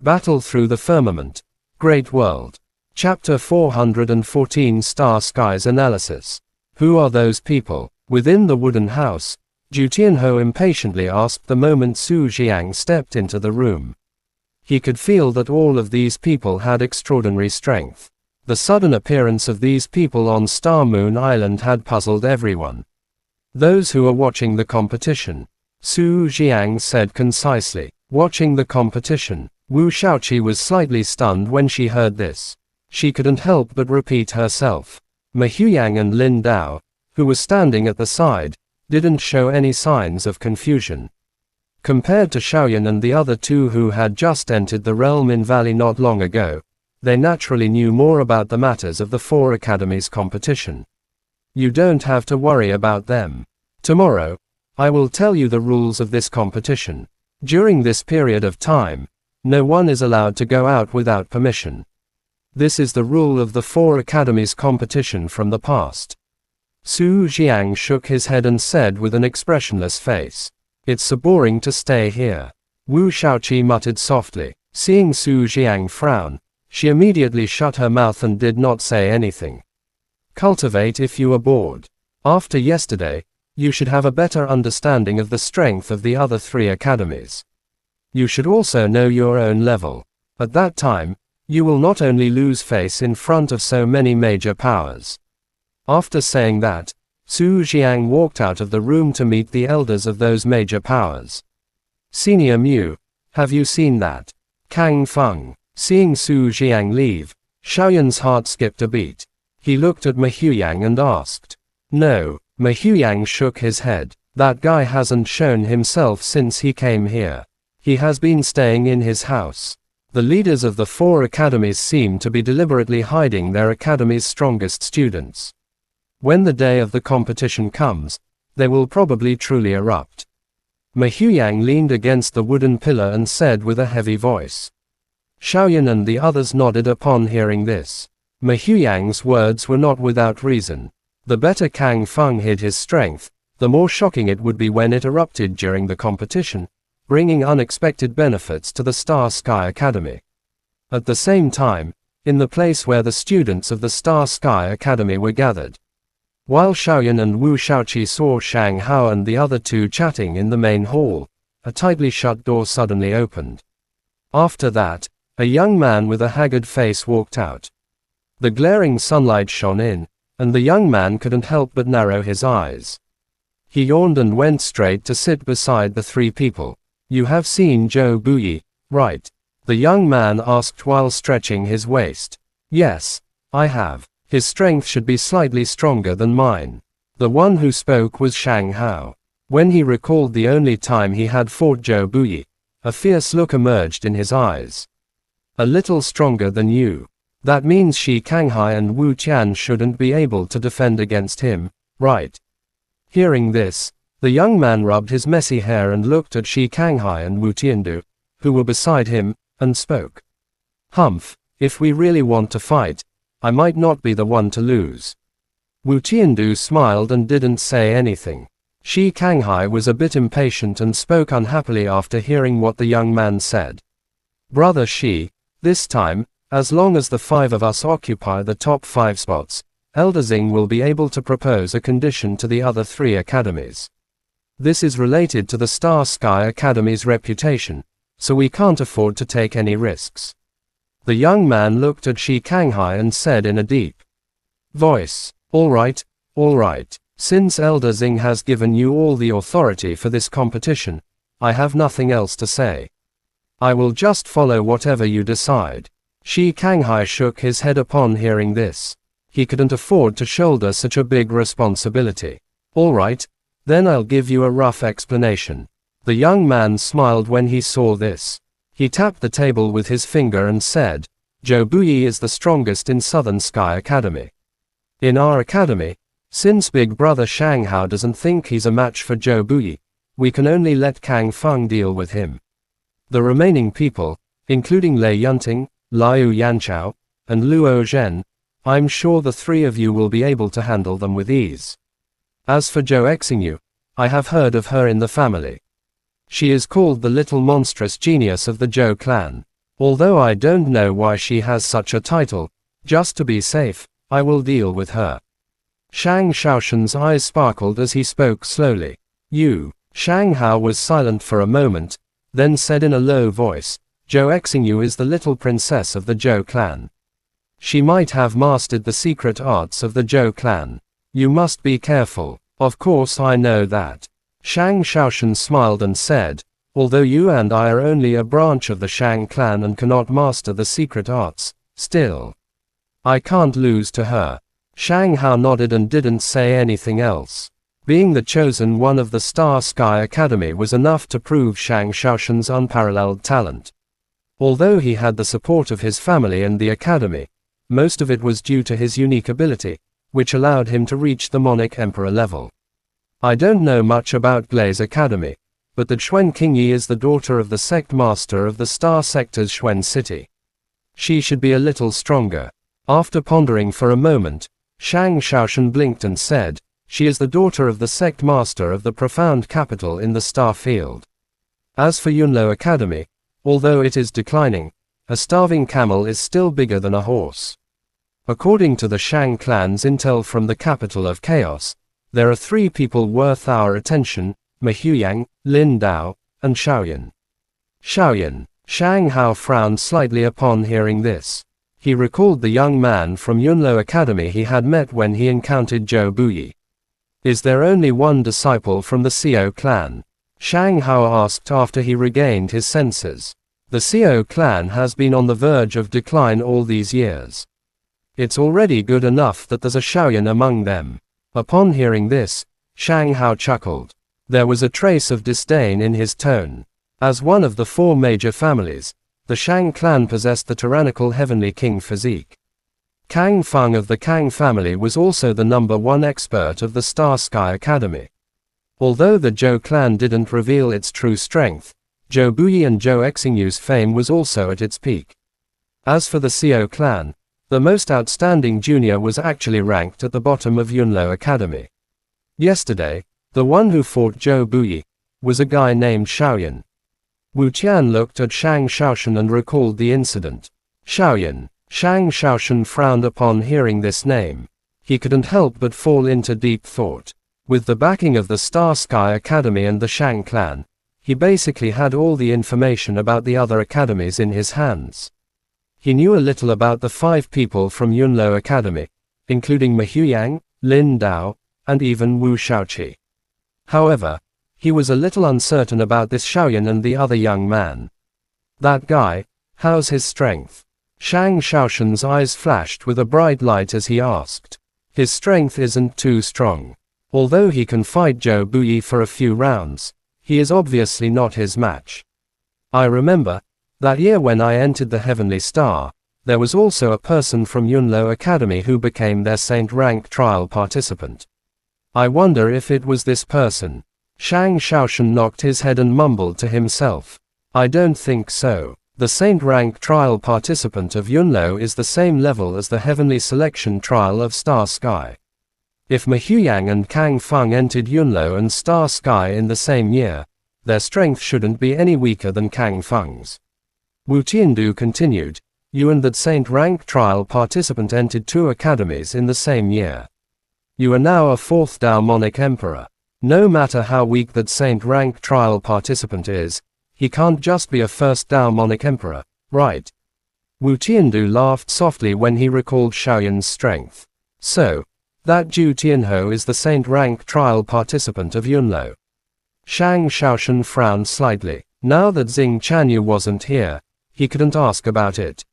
Battle through the firmament. Great world. Chapter 414 Star Skies Analysis. Who are those people? Within the wooden house, Ju Tianho impatiently asked the moment Su Jiang stepped into the room. He could feel that all of these people had extraordinary strength. The sudden appearance of these people on Star Moon Island had puzzled everyone. Those who are watching the competition, Su Jiang said concisely. Watching the competition. Wu Shaoqi was slightly stunned when she heard this. She couldn't help but repeat herself. Ma Huyang and Lin Dao, who were standing at the side, didn't show any signs of confusion. Compared to Xiaoyan and the other two who had just entered the realm in Valley not long ago, they naturally knew more about the matters of the four academies competition. You don't have to worry about them. Tomorrow, I will tell you the rules of this competition. During this period of time, no one is allowed to go out without permission. This is the rule of the four academies competition from the past. Su Jiang shook his head and said with an expressionless face, "It's so boring to stay here." Wu Shaoqi muttered softly. Seeing Su Jiang frown, she immediately shut her mouth and did not say anything. Cultivate if you are bored. After yesterday, you should have a better understanding of the strength of the other three academies. You should also know your own level. At that time, you will not only lose face in front of so many major powers. After saying that, Su Jiang walked out of the room to meet the elders of those major powers. Senior Mu, have you seen that? Kang Feng. Seeing Su Jiang leave, Xiaoyan's heart skipped a beat. He looked at Ma Huyang and asked. No. Ma Huyang shook his head. That guy hasn't shown himself since he came here. He has been staying in his house. The leaders of the four academies seem to be deliberately hiding their academy's strongest students. When the day of the competition comes, they will probably truly erupt. Ma Huyang leaned against the wooden pillar and said with a heavy voice. Xiaoyan and the others nodded upon hearing this. Ma Huyang's words were not without reason. The better Kang Feng hid his strength, the more shocking it would be when it erupted during the competition, bringing unexpected benefits to the Star Sky Academy. At the same time, in the place where the students of the Star Sky Academy were gathered. While Xiaoyan and Wu Shaoqi saw Shang Hao and the other two chatting in the main hall, a tightly shut door suddenly opened. After that, a young man with a haggard face walked out. The glaring sunlight shone in, and the young man couldn't help but narrow his eyes. He yawned and went straight to sit beside the three people. You have seen Zhou Buyi, right? The young man asked while stretching his waist. Yes, I have. His strength should be slightly stronger than mine. The one who spoke was Shang Hao. When he recalled the only time he had fought Zhou Buyi, a fierce look emerged in his eyes. A little stronger than you. That means Shi Kanghai and Wu Tian shouldn't be able to defend against him, right? Hearing this, the young man rubbed his messy hair and looked at Shi Kanghai and Wu Tiandu, who were beside him, and spoke. Humph, if we really want to fight, I might not be the one to lose. Wu Tiandu smiled and didn't say anything. Shi Kanghai was a bit impatient and spoke unhappily after hearing what the young man said. Brother Shi, this time, as long as the five of us occupy the top 5 spots, Elder Xing will be able to propose a condition to the other 3 academies. This is related to the Star Sky Academy's reputation, so we can't afford to take any risks. The young man looked at Shi Kanghai and said in a deep voice, all right. Since Elder Xing has given you all the authority for this competition, I have nothing else to say. I will just follow whatever you decide. Shi Kanghai shook his head upon hearing this. He couldn't afford to shoulder such a big responsibility. All right, then I'll give you a rough explanation. The young man smiled when he saw this. He tapped the table with his finger and said, Zhou Buyi is the strongest in Southern Sky Academy. In our academy, since Big Brother Shang Hao doesn't think he's a match for Zhou Buyi, we can only let Kang Feng deal with him. The remaining people, including Lei Yunting, Liu Yanchao, and Luo Zhen, I'm sure the 3 of you will be able to handle them with ease. As for Zhou Exingyu, I have heard of her in the family. She is called the little monstrous genius of the Zhou clan. Although I don't know why she has such a title, just to be safe, I will deal with her. Shang Shaoshan's eyes sparkled as he spoke slowly. You. Shang Hao was silent for a moment, then said in a low voice, Zhou Exingyu is the little princess of the Zhou clan. She might have mastered the secret arts of the Zhou clan. You must be careful. Of course I know that. Shang Shaoshan smiled and said, although you and I are only a branch of the Shang clan and cannot master the secret arts, still, I can't lose to her. Shang Hao nodded and didn't say anything else. Being the chosen one of the Star Sky Academy was enough to prove Shang Shaoshan's unparalleled talent. Although he had the support of his family and the academy, most of it was due to his unique ability, which allowed him to reach the Monarch Emperor level. I don't know much about Glaze Academy, but the Xuan Qingyi is the daughter of the sect master of the Star Sector's Xuan City. She should be a little stronger. After pondering for a moment, Shang Shaoshan blinked and said, she is the daughter of the sect master of the profound capital in the star field. As for Yunlo Academy, although it is declining, a starving camel is still bigger than a horse. According to the Shang clan's intel from the capital of chaos, there are 3 people worth our attention, Ma Huyang, Lin Dao, and Xiaoyan. Xiaoyan. Shang Hao frowned slightly upon hearing this. He recalled the young man from Yunlo Academy he had met when he encountered Zhou Buyi. Is there only one disciple from the Xiao clan? Shang Hao asked after he regained his senses. The Xiao clan has been on the verge of decline all these years. It's already good enough that there's a Xiaoyan among them. Upon hearing this, Shang Hao chuckled. There was a trace of disdain in his tone. As one of the 4 major families, the Shang clan possessed the tyrannical Heavenly King physique. Kang Feng of the Kang family was also the #1 expert of the Star Sky Academy. Although the Zhou clan didn't reveal its true strength, Zhou Buyi and Zhou Exingyu's fame was also at its peak. As for the Xiao clan, the most outstanding junior was actually ranked at the bottom of Yunlo Academy. Yesterday, the one who fought Zhou Buyi was a guy named Xiaoyan. Wu Qian looked at Shang Shaoshan and recalled the incident. Xiaoyan. Shang Shaoshan frowned upon hearing this name. He couldn't help but fall into deep thought. With the backing of the Star Sky Academy and the Shang clan, he basically had all the information about the other academies in his hands. He knew a little about the 5 people from Yunlo Academy, including Ma Huyang, Lin Dao, and even Wu Shaoqi. However, he was a little uncertain about this Xiaoyan and the other young man. That guy, how's his strength? Shang Shaoshan's eyes flashed with a bright light as he asked. His strength isn't too strong. Although he can fight Zhou Buyi for a few rounds, he is obviously not his match. I remember, that year when I entered the Heavenly Star, there was also a person from Yunlo Academy who became their Saint rank trial participant. I wonder if it was this person. Shang Shaoshan knocked his head and mumbled to himself. I don't think so. The Saint rank trial participant of Yunlo is the same level as the Heavenly Selection trial of Star Sky. If Ma Huyang and Kang Feng entered Yunlo and Star Sky in the same year, their strength shouldn't be any weaker than Kang Feng's. Wu Tiandu continued, you and that Saint rank trial participant entered 2 academies in the same year. You are now a 4th Dao Monarch Emperor. No matter how weak that Saint rank trial participant is, he can't just be a 1st Dao Monarch Emperor, right? Wu Tiandu laughed softly when he recalled Xiaoyan's strength. So, that Zhu Tianhou is the Saint rank trial participant of Yunlo. Shang Shaoshan frowned slightly. Now that Xing Chanyu wasn't here, he couldn't ask about it.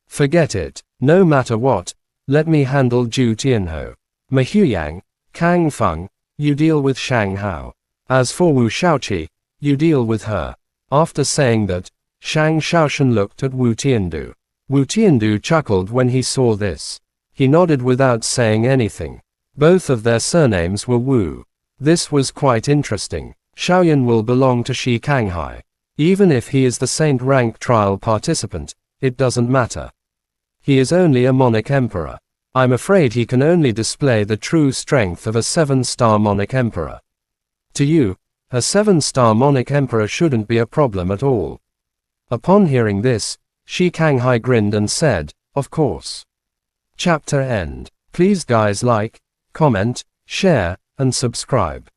Forget it. No matter what, let me handle Zhu Tianhou. Ma Huyang, Kang Feng, you deal with Shang Hao. As for Wu Shaoqi, you deal with her. After saying that, Shang Shaoshan looked at Wu Tiandu. Wu Tiandu chuckled when he saw this. He nodded without saying anything. Both of their surnames were Wu. This was quite interesting. Xiaoyan will belong to Shi Kanghai. Even if he is the Saint rank trial participant, it doesn't matter. He is only a Monarch Emperor. I'm afraid he can only display the true strength of a 7-star Monarch Emperor. To you, a 7-star Monarch Emperor shouldn't be a problem at all. Upon hearing this, Shi Kanghai grinned and said, "Of course." Chapter end. Please guys like, comment, share, and subscribe.